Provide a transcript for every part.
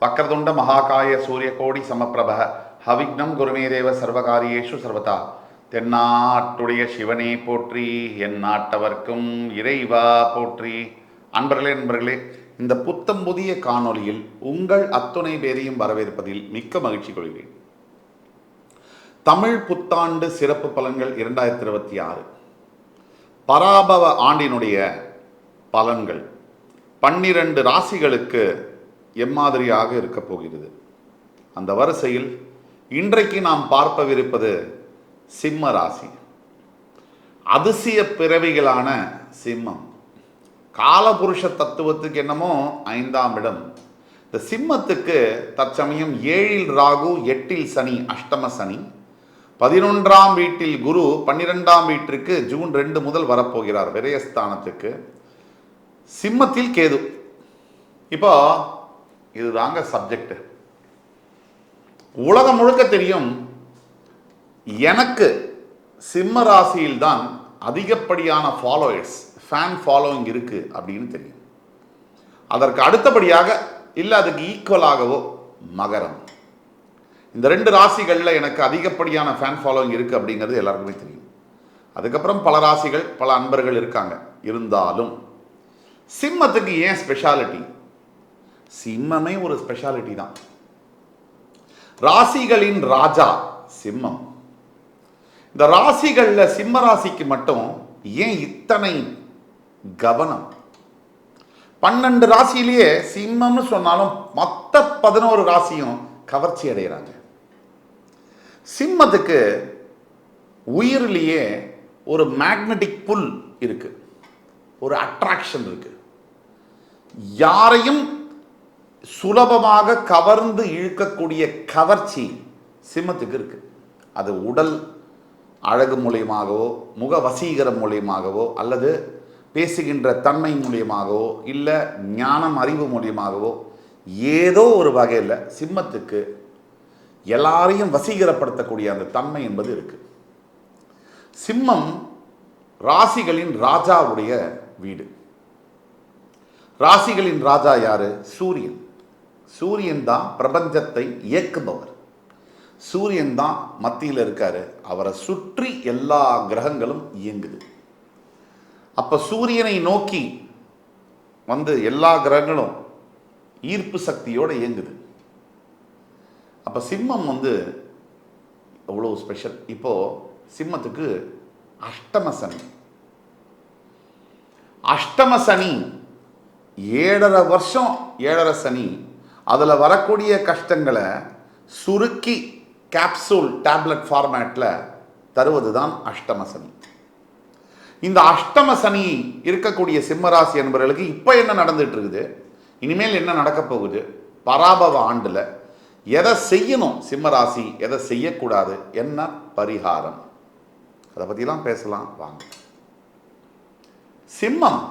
வக்ரதுண்ட மகாகாய சூரியகோடி சமப்பிரப ஹவிக்னம் குருமேதேவ சர்வகாரியேஷு சர்வதா. தென்னாட்டுடைய சிவனே போற்றி, என் நாட்டவர்க்கும் இறைவா போற்றி. நண்பர்களே, இந்த புத்தம் புதிய காணொலியில் உங்கள் அத்துணை பேரையும் வரவேற்பதில் மிக்க மகிழ்ச்சி கொள்கிறேன். தமிழ் புத்தாண்டு சிறப்பு பலன்கள் 2026 பராபவ ஆண்டினுடைய பலன்கள் 12 ராசிகளுக்கு எம்மாதிரியாக இருக்க போகிறது. அந்த வரிசையில் இன்றைக்கு நாம் பார்ப்பவிருப்பது சிம்ம ராசி. அதிசய பிறவிகளான சிம்மம். காலபுருஷ தத்துவத்துக்கு என்னமோ 5ஆம் இடம். இந்த சிம்மத்துக்கு தற்சமயம் 7இல் ராகு, 8இல் சனி, அஷ்டம சனி, 11ஆம் வீட்டில் குரு, 12ஆம் வீட்டிற்கு ஜூன் 2 முதல் வரப்போகிறார் விரயஸ்தானத்துக்கு. சிம்மத்தில் கேது. இப்போ இதுதாங்க சப்ஜெக்ட். உலகம் முழுக்க தெரியும், எனக்கு சிம்ம ராசியில் தான் அதிகப்படியான ஃபாலோவர்ஸ், ஃபேன் ஃபாலோவிங் இருக்கு அப்படின்னு தெரியும். அதற்கு அடுத்தபடியாக இல்லை அதுக்கு ஈக்குவலாகவோ மகரம். இந்த 2 ராசிகளில் எனக்கு அதிகப்படியான ஃபேன் ஃபாலோவிங் இருக்கு அப்படிங்கிறது எல்லாருக்குமே தெரியும். அதுக்கப்புறம் பல ராசிகள், பல அன்பர்கள் இருக்காங்க. இருந்தாலும் சிம்மத்துக்கு ஏன் ஸ்பெஷாலிட்டி? சிம்மமே ஒரு ஸ்பெஷாலிட்டி தான். ராசிகளின் ராஜா சிம்மம். இந்த ராசிகள்ல சிம்ம ராசிக்கு மட்டும் ஏன் இத்தனை கவனம்? 12 ராசியிலேயே சிம்மம்னு சொன்னாலும் மொத்த 11 ராசியும் கவர்ச்சி அடைகிறாங்க. சிம்மத்துக்கு உயிரிலேயே ஒரு மேக்னெட்டிக் புல் இருக்கு, ஒரு அட்ராக்ஷன் இருக்கு. யாரையும் சுலபமாக கவர்ந்து இழுக்கக்கூடிய கவர்ச்சி சிம்மத்துக்கு இருக்கு. அது உடல் அழகு மூலியமாகவோ, முக வசீகரம் மூலியமாகவோ, அல்லது பேசுகின்ற தன்மை மூலியமாகவோ, இல்லை ஞானம் அறிவு மூலியமாகவோ, ஏதோ ஒரு வகையில் சிம்மத்துக்கு எல்லாரையும் வசீகரப்படுத்தக்கூடிய அந்த தன்மை என்பது இருக்கு. சிம்மம் ராசிகளின் ராஜாவுடைய வீடு. ராசிகளின் ராஜா யாரு? சூரியன். சூரியன் தான் பிரபஞ்சத்தை இயக்குபவர். சூரியன் தான் மத்தியில் இருக்காரு. அவரை சுற்றி எல்லா கிரகங்களும் இயங்குது. அப்ப சூரியனை நோக்கி வந்து எல்லா கிரகங்களும் ஈர்ப்பு சக்தியோட இயங்குது. அப்ப சிம்மம் வந்து எவ்வளவு ஸ்பெஷல். இப்போ சிம்மத்துக்கு அஷ்டம சனி. அஷ்டம சனி 7.5 வருஷம் 7.5 சனி. அதில் வரக்கூடிய கஷ்டங்களை சுருக்கி கேப்சூல் டேப்லெட் ஃபார்மேட்டில் தருவது தான் அஷ்டம சனி. இந்த அஷ்டம சனி இருக்கக்கூடிய சிம்மராசி என்பவர்களுக்கு இப்போ என்ன நடந்துட்டு இருக்குது, இனிமேல் என்ன நடக்க போகுது, பராபவ ஆண்டில் எதை செய்யணும் சிம்மராசி, எதை செய்யக்கூடாது, என்ன பரிகாரம், அதை பற்றிலாம் பேசலாம் வாங்க. சிம்மம்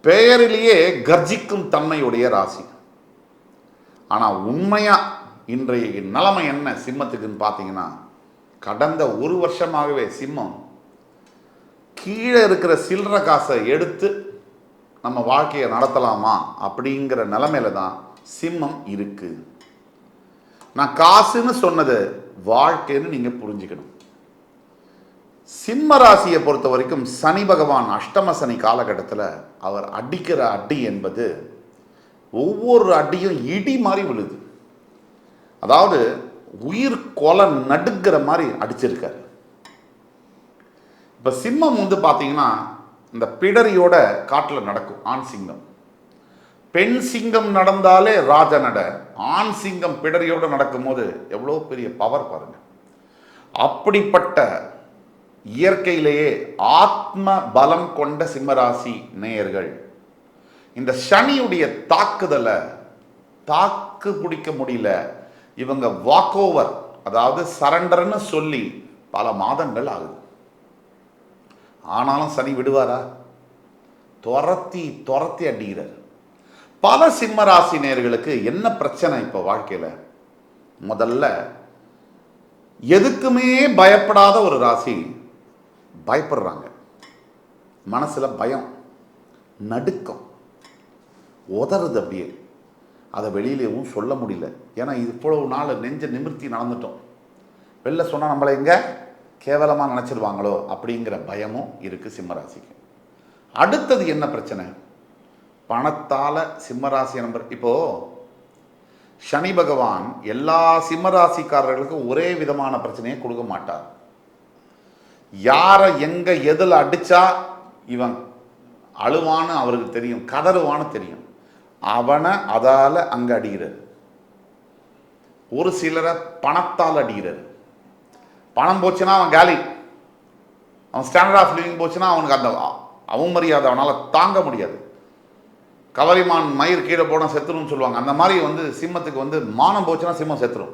பெயரிலேயே கர்ஜிக்கும் தன்மையுடைய ராசி. ஆனால் உண்மையா இன்றைய நிலைமை என்ன சிம்மத்துக்குன்னு பார்த்தீங்கன்னா, கடந்த 1 வருஷமாகவே சிம்மம் கீழே இருக்கிற சில்லற காசை எடுத்து நம்ம வாழ்க்கையை நடத்தலாமா அப்படிங்கிற நிலைமையில தான் சிம்மம் இருக்கு. நான் காசுன்னு சொன்னது வாழ்க்கைன்னு நீங்க புரிஞ்சுக்கணும். சிம்ம ராசியை பொறுத்த வரைக்கும் சனி பகவான் அஷ்டம சனி காலகட்டத்தில் அவர் அடிக்கிற அடி என்பது ஒவ்வொரு அடியும் இடி மாதிரி விழுது. அதாவது உயிர் கொலை நடுக்கிற மாதிரி அடிச்சிருக்காரு. இப்போ சிம்மம் வந்து பார்த்தீங்கன்னா இந்த பிடரியோட காட்டில் நடக்கும் ஆண் சிங்கம். பெண் சிங்கம் நடந்தாலே ராஜ நட, ஆண் சிங்கம் பிடரியோட நடக்கும்போது எவ்வளோ பெரிய பவர் பாருங்க. அப்படிப்பட்ட இயற்கையிலேயே ஆத்ம பலம் கொண்ட சிம்மராசி நேயர்கள் இந்த சனியுடைய தாக்குதலை தாக்கு பிடிக்க முடியல. இவங்க வாக் ஓவர், அதாவது சரண்டர்னு சொல்லி பல மாதங்கள் ஆகுது. ஆனாலும் சனி விடுவாரா? துரத்தி துரத்தி அடிக்கிறார். பல சிம்மராசி நேயர்களுக்கு என்ன பிரச்சனை இப்போ வாழ்க்கையில்? முதல்ல எதுக்குமே பயப்படாத ஒரு ராசி பயப்படுறாங்க. மனசுல பயம், நடுக்கம், உதறது. அப்படியே அதை வெளியிலேயும் சொல்ல முடியல. ஏன்னா இது இவ்வளவு நாள் நெஞ்ச நிமிர்த்தி நடந்துட்டோம். வெளில சொன்னால் நம்மளை எங்கே கேவலமாக நினச்சிடுவாங்களோ அப்படிங்கிற பயமும் இருக்குது சிம்மராசிக்கு. அடுத்தது என்ன பிரச்சனை? பணத்தால் சிம்மராசி நம்பர். இப்போது சனி பகவான் எல்லா சிம்மராசிக்காரர்களுக்கும் ஒரே விதமான பிரச்சனையை கொடுக்க மாட்டார். யாரை எங்கே எதில் அடித்தா இவன் அழுவான்னு அவருக்கு தெரியும், கதறுவான்னு தெரியும். அவனை அதால் அங்கே அடிக்கிறார். ஒரு சிலரை பணத்தால் அடிக்கிறார். பணம் போச்சுன்னா அவன் காலி, அவன் ஸ்டாண்டர்ட் ஆஃப் லிவிங் போச்சுன்னா அவனுக்கு அந்த அவமரியாதை அவனால் தாங்க முடியாது. கவரிமான் மயிர் கீழே போனால் செத்துருன்னு சொல்லுவாங்க. அந்த மாதிரி சிம்மத்துக்கு மானம் போச்சுன்னா சிம்மம் செத்துரும்.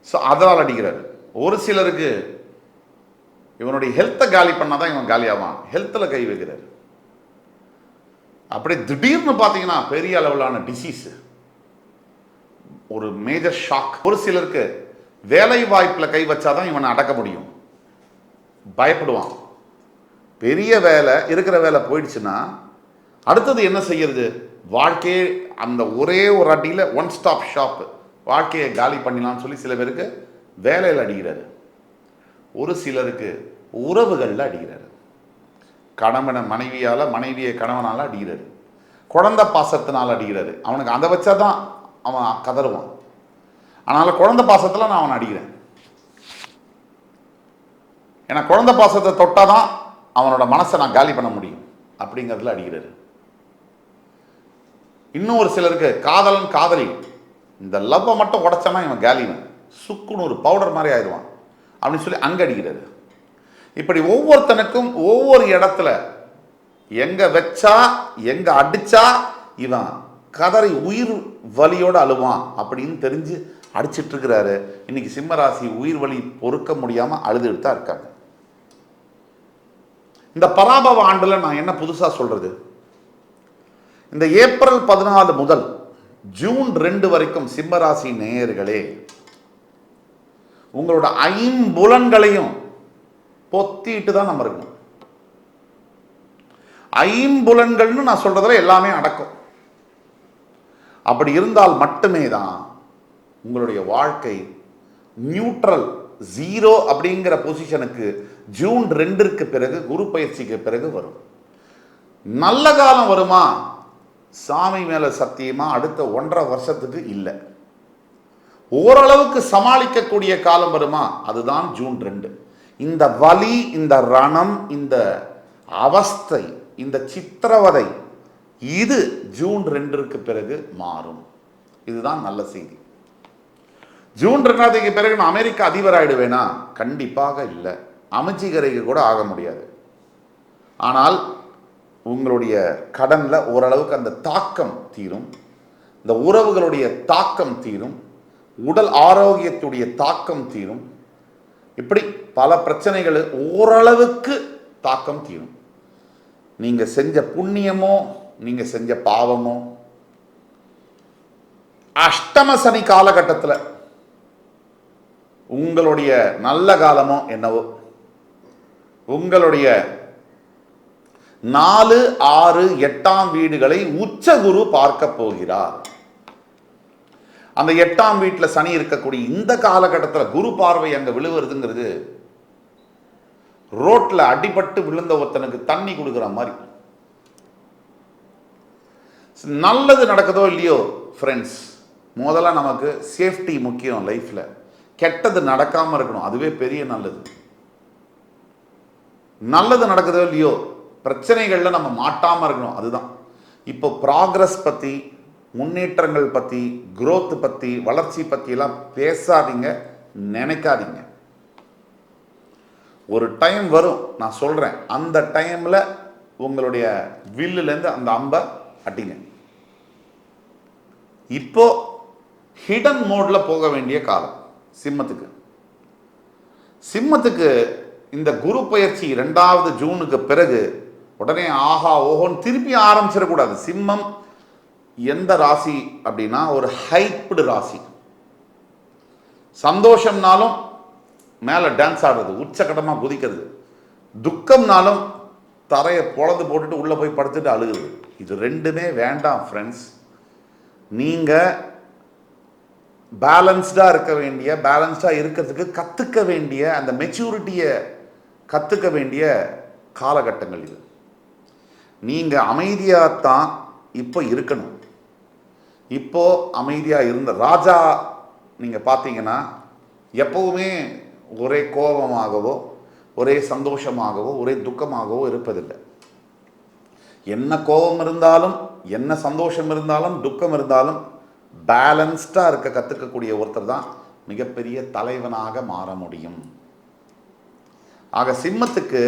ஸோ அதனால் அடிக்கிறார். ஒரு சிலருக்கு இவனுடைய ஹெல்த்தை காலி பண்ணால் தான் இவன் காலியாவான், ஹெல்த்தில் கை வைக்கிறார். அப்படியே திடீர்னு பார்த்தீங்கன்னா பெரிய அளவிலான டிசீஸ், ஒரு மேஜர் ஷாக். ஒரு சிலருக்கு வேலை வாய்ப்பில் கை வச்சாதான் இவனை அடக்க முடியும், பயப்படுவான். பெரிய வேலை இருக்கிற வேலை போயிடுச்சுன்னா அடுத்தது என்ன செய்யறது? வாழ்க்கையே அந்த ஒரே ஒரு அடியில் ஒன் ஸ்டாப் ஷாப், வாழ்க்கையை காலி பண்ணிடலாம்னு சொல்லி சில பேருக்கு வேலையில் அடிக்கிறாரு. ஒரு சிலருக்கு உறவுகளில் அடிக்கிறாரு. கணவனை மனைவியால், மனைவியை கணவனால் அடிக்கிறாரு. குழந்தை பாசத்தினால் அடிக்கிறாரு. அவனுக்கு அதை வச்சா தான் அவன் கதறுவான். அதனால் குழந்தை பாசத்தில் நான் அவனை அடிக்கிறேன். ஏன்னா குழந்தை பாசத்தை தொட்டால் தான் அவனோட மனசை நான் காலி பண்ண முடியும் அப்படிங்கிறதுல அடிக்கிறாரு. இன்னும் ஒரு சிலருக்கு காதலன் காதலி, இந்த லவ்வை மட்டும் உடைச்சானா இவன் காலிவன், சுக்குன்னு ஒரு பவுடர் மாதிரி ஆயிடுவான் அப்படின்னு சொல்லி அங்கே அடிக்கிறாரு. இப்படி ஒவ்வொருத்தனுக்கும் ஒவ்வொரு இடத்துல எங்க வச்சா எங்க அடிச்சா இவன் கதறி உயிர் வலியோடு அழுவான் அப்படின்னு தெரிஞ்சு அடிச்சிட்டு இருக்கிறாரு. இன்னைக்கு சிம்மராசி உயிர் வலி பொறுக்க முடியாம அழுதுட்டு தான் இருக்காங்க. இந்த பராபவ ஆண்டுல நான் என்ன புதுசா சொல்றது? இந்த ஏப்ரல் 14 முதல் ஜூன் 2 வரைக்கும் சிம்மராசி நேயர்களே, உங்களோட ஐம்புலன்களையும் பொத்திட்டு தான் நம்ம இருக்கணும். ஐம்புலன்கள்னு நான் சொல்றதுல எல்லாமே அடக்கும். அப்படி இருந்தால் மட்டுமே தான் உங்களுடைய வாழ்க்கை நியூட்ரல், ஜீரோ அப்படிங்கிற பொசிஷனுக்கு ஜூன் 2ற்கு பிறகு, குரு பயிற்சிக்கு பிறகு வரும். நல்ல காலம் வருமா? சாமி மேல சத்தியமா அடுத்த 1.5 வருஷத்துக்கு இல்லை. ஓரளவுக்கு சமாளிக்கக்கூடிய காலம் வருமா? அதுதான் ஜூன் 2. இந்த வலி, இந்த ரணம், இந்த அவஸ்தை, இந்த சித்திரவதை, இது ஜூன் 2ற்கு பிறகு மாறும். இதுதான் நல்ல செய்தி. ஜூன் 2 பிறகு நான் அமெரிக்கா அதிபர் ஆயிடுவேனா? கண்டிப்பாக இல்லை. அமைச்சிகரைக்கு கூட ஆக முடியாது. ஆனால் உங்களுடைய கடன்ல ஓரளவுக்கு அந்த தாக்கம் தீரும், இந்த உறவுகளுடைய தாக்கம் தீரும், உடல் ஆரோக்கியத்துடைய தாக்கம் தீரும். இப்படி பல பிரச்சனைகள் ஓரளவுக்கு தாக்கம் தீரும். நீங்க செஞ்ச புண்ணியமோ நீங்க செஞ்ச பாவமோ, அஷ்டம சனி காலகட்டத்தில் உங்களுடைய நல்ல காலமோ என்னவோ, உங்களுடைய 4, 6, 8ஆம் வீடுகளை உச்ச குரு பார்க்க போகிறார். அந்த 8ஆம் வீட்டில் சனி இருக்கக்கூடிய இந்த காலகட்டத்தில் குரு பார்வை அங்க விழுவுறதுங்கிறது ரோட்ல அடிபட்டு விழுந்த ஒருத்தனுக்கு தண்ணி கொடுக்குற மாதிரி. நல்லது நடக்குதோ இல்லையோ ஃப்ரெண்ட்ஸ், முதல்ல நமக்கு சேஃப்டி முக்கியம் லைஃப்ல. கெட்டது நடக்காம இருக்கணும், அதுவே பெரிய நல்லது. நல்லது நடக்குதோ இல்லையோ பிரச்சனைகள்ல நம்ம மாட்டாம இருக்கணும், அதுதான். இப்போ ப்ராக்ரஸ் பத்தி, முன்னேற்றங்கள் பத்தி, growth பத்தி, வளர்ச்சி பத்தி எல்லாம் பேசாதீங்க, நினைக்காதீங்க. ஒரு டைம் வரும், நான் சொல்றேன், அந்த டைம்ல உங்களுடைய வில்லுலேருந்து அந்த அம்பை அட்டிங்க. இப்போ ஹிடன் மோட்ல போக வேண்டிய காலம் சிம்மத்துக்கு. சிம்மத்துக்கு இந்த குரு பயிற்சி 2வது ஜூனுக்கு பிறகு உடனே ஆஹா ஓஹோன்னு திருப்பி ஆரம்பிச்சிடக்கூடாது. சிம்மம் எந்த ராசி அப்படின்னா ஒரு ஹைப்டு ராசி. சந்தோஷம்னாலும் மேலே டான்ஸ் ஆடுறது, உச்சக்கட்டமாக குதிக்கிறது. துக்கம்னாலும் தரையை பொழந்து போட்டுட்டு உள்ளே போய் படுத்துட்டு அழுகுறது. இது ரெண்டுமே வேண்டாம் ஃப்ரெண்ட்ஸ். நீங்கள் பேலன்ஸ்டாக இருக்கிறதுக்கு கற்றுக்க வேண்டிய அந்த மெச்சூரிட்டியை கற்றுக்க வேண்டிய காலகட்டங்கள் இது. நீங்கள் அமைதியாகத்தான் இப்போ இருக்கணும். இப்போ அமைதியாக இருந்த ராஜா நீங்கள் பார்த்தீங்கன்னா எப்பவுமே ஒரே கோபமாகவோ ஒரே சந்தோஷமாகவோ ஒரே துக்கமாகவோ இருப்பதில்லை. என்ன கோபம் இருந்தாலும் என்ன சந்தோஷம் இருந்தாலும் துக்கம் இருந்தாலும் பேலன்ஸ்டாக இருக்க கற்றுக்கக்கூடிய ஒருத்தர் தான் மிகப்பெரிய தலைவனாக மாற முடியும். ஆக சிம்மத்துக்கு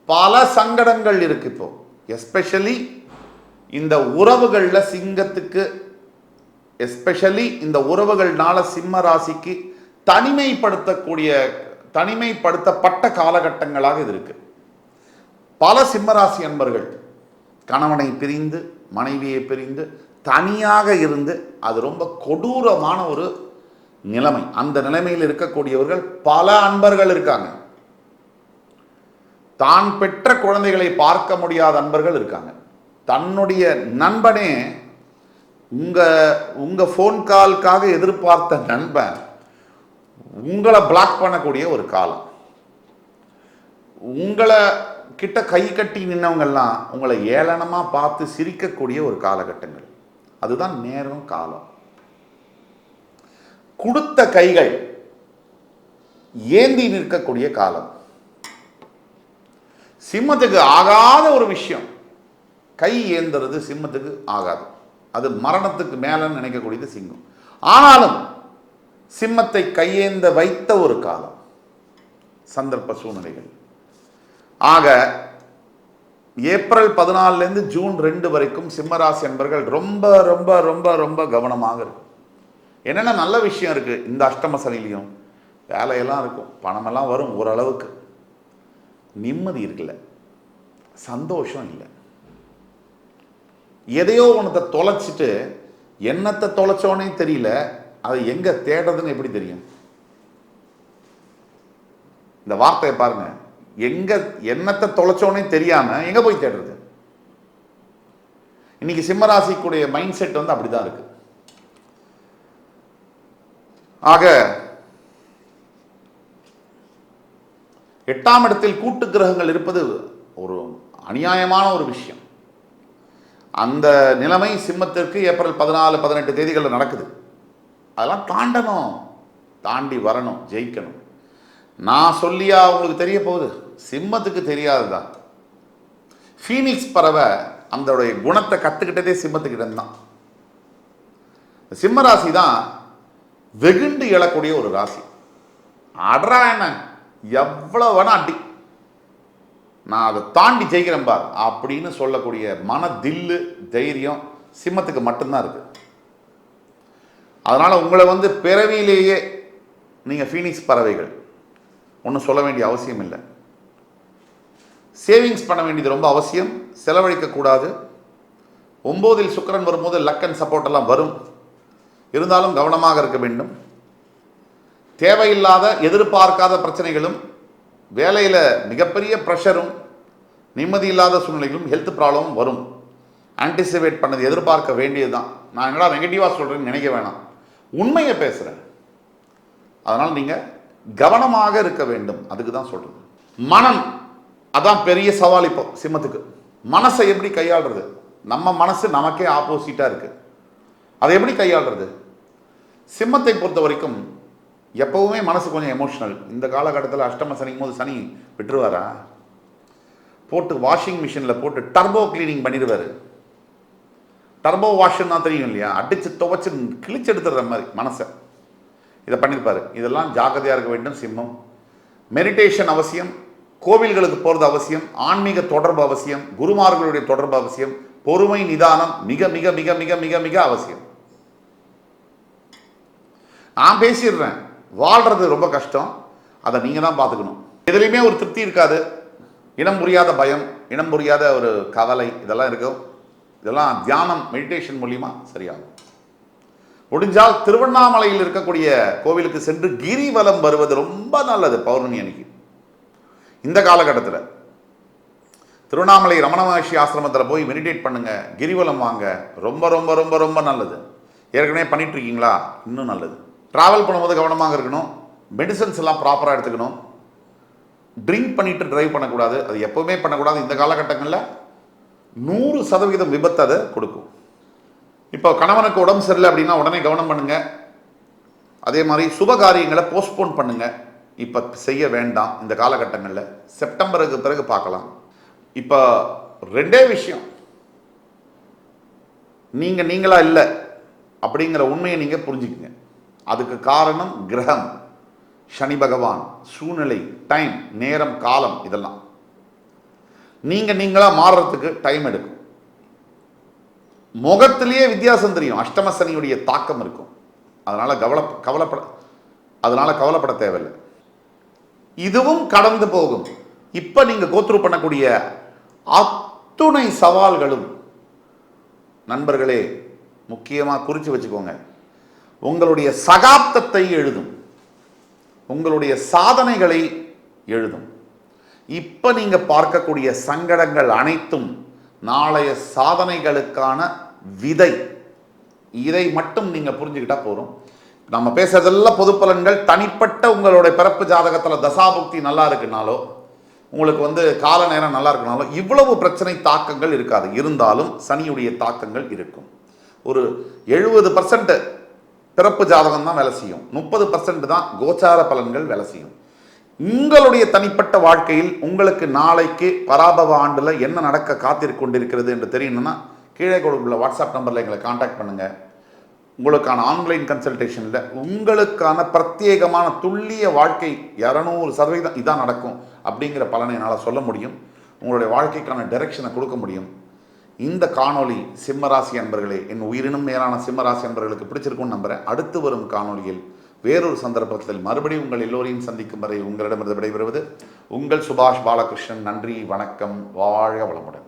பல சங்கடங்கள் இருக்கு இப்போ. எஸ்பெஷலி இந்த உறவுகளில் சிங்கத்துக்கு இந்த உறவுகள்னால சிம்ம ராசிக்கு தனிமைப்படுத்தப்பட்ட காலகட்டங்களாக இது இருக்கு. பல சிம்மராசி அன்பர்கள் கணவனை பிரிந்து மனைவியை பிரிந்து தனியாக இருந்து அது ரொம்ப கொடூரமான ஒரு நிலைமை. அந்த நிலைமையில் இருக்கக்கூடியவர்கள் பல அன்பர்கள் இருக்காங்க. தான் பெற்ற குழந்தைகளை பார்க்க முடியாத அன்பர்கள் இருக்காங்க. தன்னுடைய நண்பனே உங்க ஃபோன் கால்காக எதிர்பார்த்த நண்பன் உங்களை பிளாக் பண்ணக்கூடிய ஒரு காலம். உங்களை கிட்ட கை கட்டி நின்னவங்கெல்லாம் உங்களை ஏளனமாக பார்த்து சிரிக்கக்கூடிய ஒரு காலகட்டங்கள். அதுதான் நேரம் காலம். கொடுத்த கைகள் ஏந்தி நிற்கக்கூடிய காலம். சிம்மத்துக்கு ஆகாத ஒரு விஷயம் கை ஏந்துறது சிம்மத்துக்கு ஆகாது. அது மரணத்துக்கு மேலன்னு நினைக்கக்கூடியது சிங்கம். ஆனாலும் சிம்மத்தை கையேந்த வைத்த ஒரு காலம், சந்தர்ப்ப சூழ்நிலைகள். ஆக ஏப்ரல் 14 ஜூன் 2 வரைக்கும் சிம்மராசி என்பர்கள் ரொம்ப ரொம்ப ரொம்ப ரொம்ப கவனமாக இருக்கும். என்னென்ன நல்ல விஷயம் இருக்கு இந்த அஷ்டம சனிலையும்? வேலையெல்லாம் இருக்கும், பணமெல்லாம் வரும், ஓரளவுக்கு நிம்மதி இருக்குல்ல, சந்தோஷம் இல்லை. எதையோ ஒன்றத்தை தொலைச்சிட்டு என்னத்தை தொலைச்சோன்னே தெரியல, அதை எங்க தேடுறதுன்னு எப்படி தெரியும்? இந்த வார்த்தையை பாருங்க, எங்க என்னத்தை தொலைச்சோன்னே தெரியாம எங்க போய் தேடுறது? இன்னைக்கு சிம்மராசிக்குடைய மைண்ட் செட் வந்து அப்படிதான் இருக்கு. ஆக 8ஆம் இடத்தில் கூட்டு கிரகங்கள் இருப்பது ஒரு அநியாயமான ஒரு விஷயம். அந்த நிலைமை சிம்மத்திற்கு ஏப்ரல் 14, 18 தேதிகளில் நடக்குது. அதெல்லாம் தாண்டணும், தாண்டி வரணும், ஜெயிக்கணும். நான் சொல்லியா உங்களுக்கு தெரிய போகுது? சிம்மத்துக்கு தெரியாதுதான். ஃபீனிக்ஸ் பறவை அதோடைய குணத்தை கற்றுக்கிட்டதே சிம்மத்துக்கிட்ட தான். சிம்ம ராசி தான் வெகுண்டு எழக்கூடிய ஒரு ராசி. அடரா என்ன எவ்வளவு வேணா அடி, நான் அதை தாண்டி ஜெயிக்கிறேன் பார் அப்படின்னு சொல்லக்கூடிய மன தில்லு தைரியம் சிம்மத்துக்கு மட்டும்தான் இருக்கு. அதனால உங்களை வந்து பிறவியிலேயே நீங்கள் ஃபீனிக்ஸ் பறவைகள் ஒன்றும் சொல்ல வேண்டிய அவசியம் இல்லை. சேவிங்ஸ் பண்ண வேண்டியது ரொம்ப அவசியம், செலவழிக்கக்கூடாது. 9இல் சுக்கிரன் வரும்போது லக் அண்ட் சப்போர்ட் எல்லாம் வரும், இருந்தாலும் கவனமாக இருக்க வேண்டும். தேவையில்லாத எதிர்பார்க்காத பிரச்சனைகளும், வேலையில் மிகப்பெரிய ப்ரெஷரும், நிம்மதி இல்லாத சூழ்நிலைகளும், ஹெல்த் ப்ராப்ளமும் வரும். ஆன்டிசிபேட் பண்ணது எதிர்பார்க்க வேண்டியது தான். நான் என்னடா நெகட்டிவாக சொல்கிறேன்னு நினைக்க வேணாம், உண்மையை பேசுகிறேன். அதனால் நீங்கள் கவனமாக இருக்க வேண்டும், அதுக்கு தான் சொல்கிறது. மனம் அதான் பெரிய சவால் இப்போ சிம்மத்துக்கு. மனசை எப்படி கையாளுறது? நம்ம மனசு நமக்கே ஆப்போசிட்டாக இருக்குது, அதை எப்படி கையாளுறது? சிம்மத்தை பொறுத்த வரைக்கும் எப்பவுமே மனசு கொஞ்சம் எமோஷனல். இந்த காலகட்டத்தில் அஷ்டம சனிக்கும் போது சனி விட்டுருவாரா? போட்டு வாஷிங் மிஷினில் போட்டு டர்போ கிளீனிங் பண்ணிடுவார். டர்போ வாஷ்னா தெரியும் இல்லையா? அடித்து துவைச்சு கிழிச்சு எடுத்துடுற மாதிரி மனசை இதை பண்ணியிருப்பார். இதெல்லாம் ஜாக்கிரதையாக இருக்க வேண்டும் சிம்மம். மெடிடேஷன் அவசியம், கோவில்களுக்கு போகிறது அவசியம், ஆன்மீக தொடர்பு அவசியம், குருமார்களுடைய தொடர்பு அவசியம், பொறுமை நிதானம் மிக மிக மிக மிக மிக மிக அவசியம். நான் பேசிடுறேன், வாழ்றது ரொம்ப கஷ்டம், அதை நீங்கள் தான் பார்த்துக்கணும். எதுலையுமே ஒரு திருப்தி இருக்காது, இனம் புரியாத பயம், இனம் புரியாத ஒரு கவலை, இதெல்லாம் இருக்கும். இதெல்லாம் தியானம் மெடிடேஷன் மூலியமா சரியாகும். முடிஞ்சால் திருவண்ணாமலையில் இருக்கக்கூடிய கோவிலுக்கு சென்று கிரிவலம் வருவது ரொம்ப நல்லது. பௌர்ணமி அன்னைக்கு இந்த காலகட்டத்தில் திருவண்ணாமலை ரமண மகர்ஷி ஆசிரமத்தில் போய் மெடிடேட் பண்ணுங்க, கிரிவலம் வாங்க, ரொம்ப ரொம்ப ரொம்ப ரொம்ப நல்லது. ஏற்கனவே பண்ணிட்டு இருக்கீங்களா? இன்னும் நல்லது. ட்ராவல் பண்ணும்போது கவனமாக இருக்கணும், மெடிசன்ஸ் எல்லாம் ப்ராப்பராக எடுத்துக்கணும், ட்ரிங்க் பண்ணிட்டு டிரைவ் பண்ணக்கூடாது, அது எப்போவுமே பண்ணக்கூடாது. இந்த காலகட்டங்களில் 100% விபத்து அதை கொடுக்கும். இப்போ கணவனுக்கு உடம்பு சரியில்லை அப்படின்னா உடனே கவனம் பண்ணுங்க. அதே மாதிரி சுப காரியங்களை போஸ்ட்போன் பண்ணுங்க, இப்போ செய்ய வேண்டாம். இந்த காலகட்டங்களில் செப்டம்பருக்கு பிறகு பார்க்கலாம். இப்போ 2 விஷயம், நீங்களா இல்லை அப்படிங்கிற உண்மையை நீங்கள் புரிஞ்சுக்குங்க. அதுக்கு காரணம் கிரகம், சனி பகவான், சூழ்நிலை, டைம், நேரம், காலம். இதெல்லாம் நீங்களா மாறுறதுக்கு டைம் எடுக்கும். முகத்திலேயே வித்தியாசம் தெரியும். அஷ்டம சனியுடைய தாக்கம் இருக்கும். அதனால கவலைப்பட தேவையில்லை. இதுவும் கடந்து போகும். இப்போ நீங்க கோத்ரூ பண்ணக்கூடிய அத்துணை சவால்களும் நண்பர்களே முக்கியமாக குறித்து வச்சுக்கோங்க, உங்களுடைய சகாப்தத்தை எழுதும், உங்களுடைய சாதனைகளை எழுதும். இப்போ நீங்க பார்க்கக்கூடிய சங்கடங்கள் அனைத்தும் நாளைய சாதனைகளுக்கான விதை. இதை மட்டும் நீங்க புரிஞ்சுக்கிட்டா போதும். நம்ம பேசுறதெல்லாம் பொது பலன்கள். தனிப்பட்ட உங்களுடைய பிறப்பு ஜாதகத்தில் தசாபுக்தி நல்லா இருக்குனாலோ, உங்களுக்கு கால நேரம் நல்லா இருக்குனாலோ இவ்வளவு பிரச்சனை தாக்கங்கள் இருக்காது. இருந்தாலும் சனியுடைய தாக்கங்கள் இருக்கும். ஒரு 70% பிறப்பு ஜாதகம் தான் வேலை செய்யும், 30% தான் கோச்சார பலன்கள் வேலை செய்யும். உங்களுடைய தனிப்பட்ட வாழ்க்கையில் உங்களுக்கு நாளைக்கு பராபவ ஆண்டுல என்ன நடக்க காத்திருக்கொண்டிருக்கிறது என்று தெரியணும்னா கீழே கொடுக்குள்ள வாட்ஸ்அப் நம்பரில் எங்களை காண்டாக்ட் பண்ணுங்க. உங்களுக்கான ஆன்லைன் கன்சல்டேஷனில் உங்களுக்கான பிரத்யேகமான துல்லிய வாழ்க்கை 200% இதான் நடக்கும் அப்படிங்கிற பலனை என்னால் சொல்ல முடியும். உங்களுடைய வாழ்க்கைக்கான டைரக்ஷனை கொடுக்க முடியும். இந்த காணொளி சிம்மராசி அன்பர்களே, என் உயிரினும் மேலான சிம்மராசி அன்பர்களுக்கு பிடிச்சிருக்கும்னு நம்புகிறேன். அடுத்து வரும் காணொளியில் வேறொரு சந்தர்ப்பத்தில் மறுபடியும் உங்கள் எல்லோரையும் சந்திக்கும் வரை உங்களிடமிருந்து விடைபெறுவது உங்கள் சுபாஷ் பாலகிருஷ்ணன். நன்றி, வணக்கம், வாழ்க வளமுடன்.